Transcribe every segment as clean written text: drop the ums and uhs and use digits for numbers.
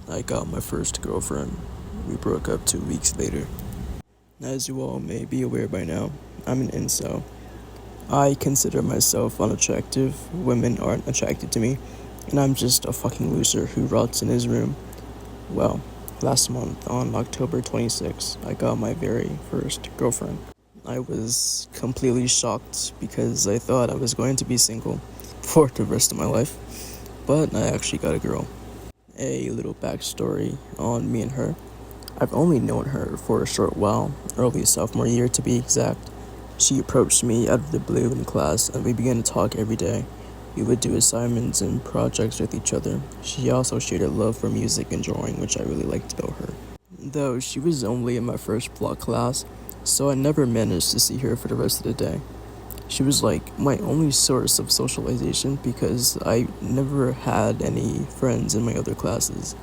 I got my first girlfriend. We broke up 2 weeks later. As you all may be aware by now, I'm an incel. I consider myself unattractive, women aren't attracted to me, and I'm just a fucking loser who rots in his room. Well, last month on October 26th, I got my very first girlfriend. I was completely shocked because I thought I was going to be single for the rest of my life, but I actually got a girl. A little backstory on me and her. I've only known her for a short while, early sophomore year to be exact. She approached me out of the blue in class and we began to talk every day. We would do assignments and projects with each other. She also shared a love for music and drawing, which I really liked about her. Though she was only in my first block class, so I never managed to see her for the rest of the day. She was like my only source of socialization because I never had any friends in my other classes.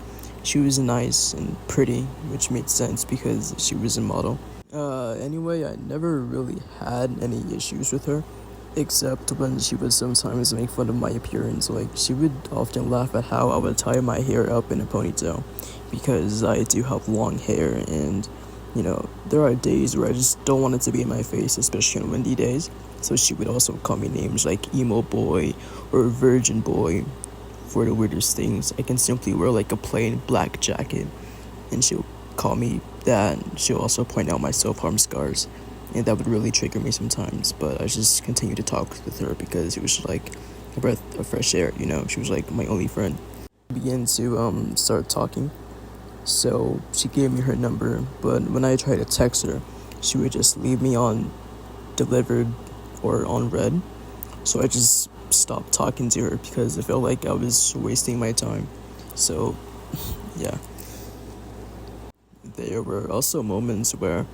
She was nice and pretty, which made sense because she was a model. Anyway, I never really had any issues with her, except when she would sometimes make fun of my appearance. Like, she would often laugh at how I would tie my hair up in a ponytail, because I do have long hair, and, there are days where I just don't want it to be in my face, especially on windy days. So she would also call me names like emo boy or virgin boy. For the weirdest things, I can simply wear like a plain black jacket and she'll call me that. She'll also point out my self-harm scars, and that would really trigger me sometimes, but I just continue to talk with her because it was like a breath of fresh air. She was like my only friend. We began to start talking, so she gave me her number, but when I tried to text her, she would just leave me on delivered or on read. So I just stopped talking to her because I felt like I was wasting my time. So, yeah. There were also moments where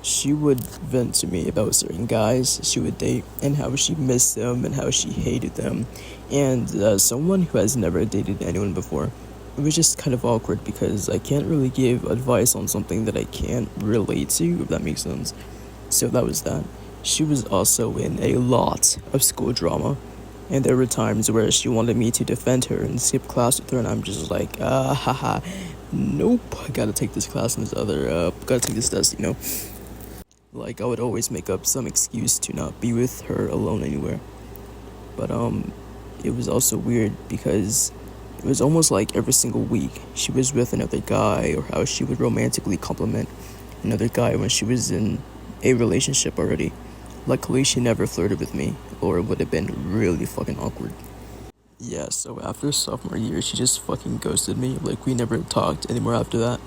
she would vent to me about certain guys she would date and how she missed them and how she hated them. And someone who has never dated anyone before, it was just kind of awkward because I can't really give advice on something that I can't relate to, if that makes sense. So that was that. She was also in a lot of school drama, and there were times where she wanted me to defend her and skip class with her, and I'm just like, haha, nope, I gotta take this class and gotta take this test, Like, I would always make up some excuse to not be with her alone anywhere. But, it was also weird because it was almost like every single week she was with another guy, or how she would romantically compliment another guy when she was in a relationship already. Luckily, she never flirted with me, or it would have been really fucking awkward. Yeah, so after sophomore year, she just fucking ghosted me. Like, we never talked anymore after that.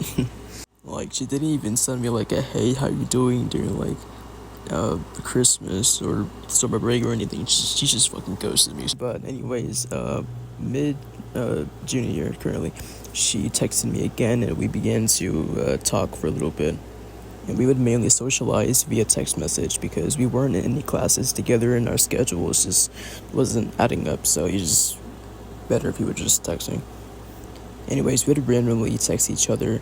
Like, she didn't even send me, like, a hey, how you doing during, like, Christmas or summer break or anything. She just fucking ghosted me. But anyways, junior year currently, she texted me again, and we began to talk for a little bit. And we would mainly socialize via text message because we weren't in any classes together and our schedules just wasn't adding up, so it's just better if we were just texting. Anyways, we would randomly text each other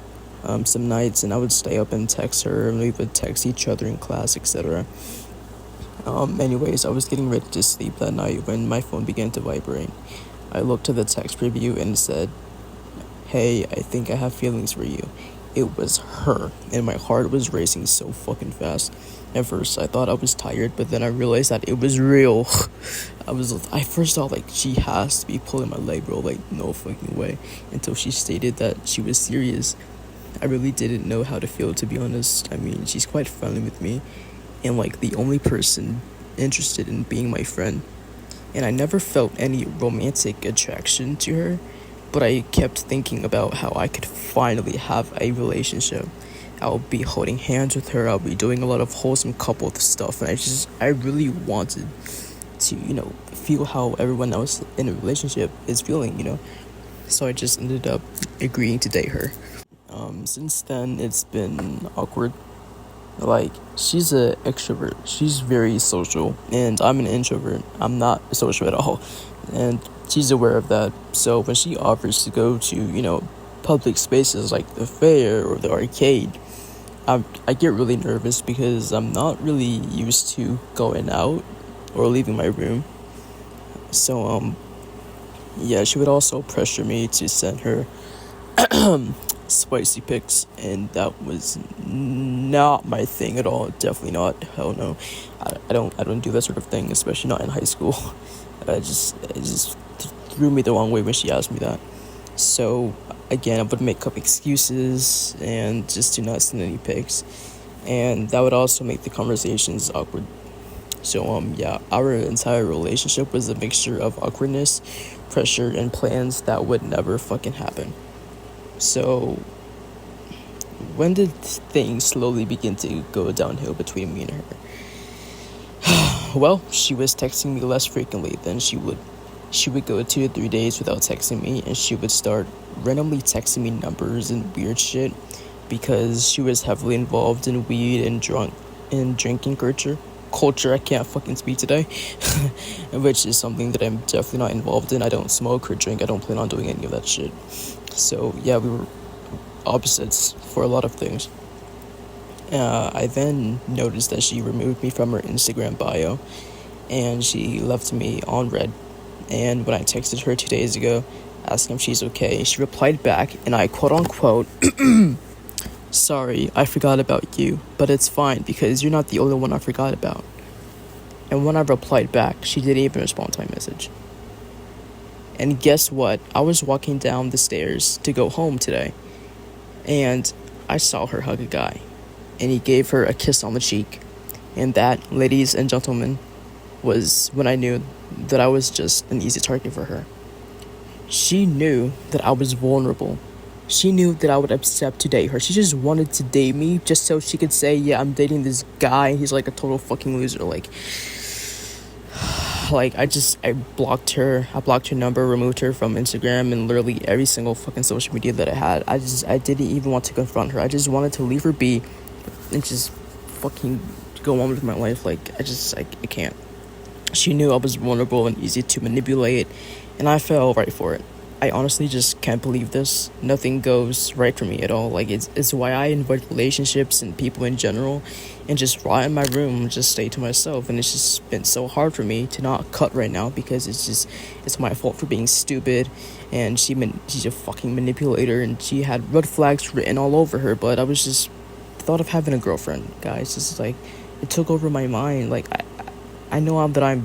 some nights, and I would stay up and text her, and we would text each other in class, etc. Anyways, I was getting ready to sleep that night when my phone began to vibrate. I looked at the text preview and it said, "Hey, I think I have feelings for you." It was her, and my heart was racing so fucking fast. At first, I thought I was tired, but then I realized that it was real. I first thought, like, she has to be pulling my leg, bro, like, no fucking way, until she stated that she was serious. I really didn't know how to feel, to be honest. I mean, she's quite friendly with me, and, like, the only person interested in being my friend. And I never felt any romantic attraction to her, but I kept thinking about how I could finally have a relationship. I'll be holding hands with her, I'll be doing a lot of wholesome couple stuff, and I really wanted to, feel how everyone else in a relationship is feeling. So I just ended up agreeing to date her. Since then, it's been awkward. Like, she's an extrovert, she's very social, and I'm an introvert. I'm not social at all, and she's aware of that. So when she offers to go to, public spaces like the fair or the arcade, I get really nervous because I'm not really used to going out or leaving my room. So, yeah, she would also pressure me to send her spicy pics, and that was not my thing at all. Definitely not. Hell no. I don't do that sort of thing, especially not in high school. It just threw me the wrong way when she asked me that. So again, I would make up excuses and just do not send any pics, and that would also make the conversations awkward. So yeah, our entire relationship was a mixture of awkwardness, pressure, and plans that would never fucking happen. So when did things slowly begin to go downhill between me and her? Well, she was texting me less frequently than she would. She would go 2 to 3 days without texting me, and she would start randomly texting me numbers and weird shit because she was heavily involved in weed and drinking culture. I can't fucking speak today. Which is something that I'm definitely not involved in. I don't smoke or drink. I don't plan on doing any of that shit. So yeah, we were opposites for a lot of things. I then noticed that she removed me from her Instagram bio, and she left me on red. And when I texted her 2 days ago asking if she's okay, she replied back, and I quote unquote, "Sorry, I forgot about you, but it's fine because you're not the only one I forgot about." And when I replied back, she didn't even respond to my message. And guess what? I was walking down the stairs to go home today, and I saw her hug a guy, and he gave her a kiss on the cheek. And that, ladies and gentlemen, was when I knew that I was just an easy target for her. She knew that I was vulnerable. She knew that I would accept to date her. She just wanted to date me just so she could say, yeah, I'm dating this guy. He's like a total fucking loser. I blocked her. I blocked her number, removed her from Instagram and literally every single fucking social media that I had. I didn't even want to confront her. I just wanted to leave her be and just fucking go on with my life. I can't. She knew I was vulnerable and easy to manipulate, and I fell right for it. I honestly just can't believe this. Nothing goes right for me at all. It's why I avoid relationships and people in general, and just rot in my room and just stay to myself. And it's just been so hard for me to not cut right now because it's my fault for being stupid. And she's a fucking manipulator, and she had red flags written all over her. But I was just thought of having a girlfriend, guys. Just like it took over my mind. I know that I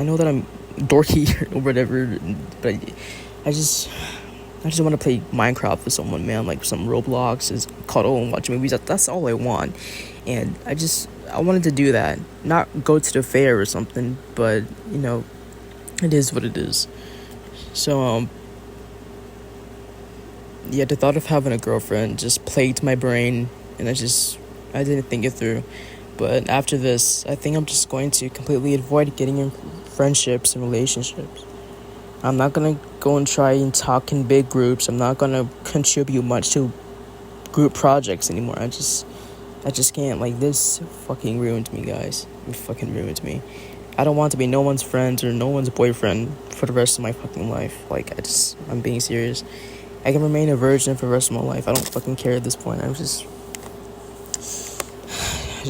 know that I'm dorky or whatever, but I just I just want to play Minecraft with someone, man. Like some Roblox, is cuddle and watch movies. That's all I want, and I wanted to do that, not go to the fair or something, but it is what it is. So yeah, the thought of having a girlfriend just plagued my brain, and I didn't think it through. But after this, I think I'm just going to completely avoid getting in friendships and relationships. I'm not gonna go and try and talk in big groups. I'm not gonna contribute much to group projects anymore. I just can't. Like, this fucking ruined me, guys. It fucking ruined me. I don't want to be no one's friend or no one's boyfriend for the rest of my fucking life. I'm being serious. I can remain a virgin for the rest of my life. I don't fucking care at this point. I just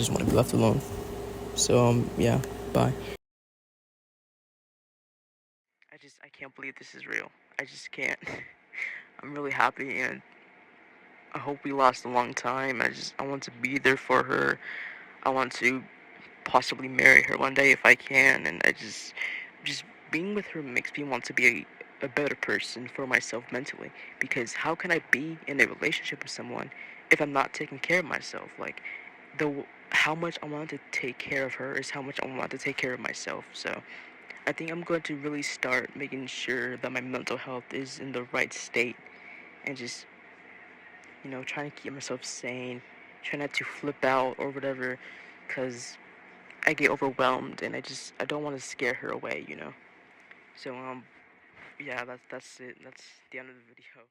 want to be left alone. So, yeah, bye. I can't believe this is real. I just can't. I'm really happy, and I hope we last a long time. I want to be there for her. I want to possibly marry her one day if I can, and just being with her makes me want to be a better person for myself mentally, because how can I be in a relationship with someone if I'm not taking care of myself? The how much I want to take care of her is how much I want to take care of myself. So I think I'm going to really start making sure that my mental health is in the right state, and just trying to keep myself sane, try not to flip out or whatever, because I get overwhelmed, and I don't want to scare her away. So yeah, that's it. That's the end of the video.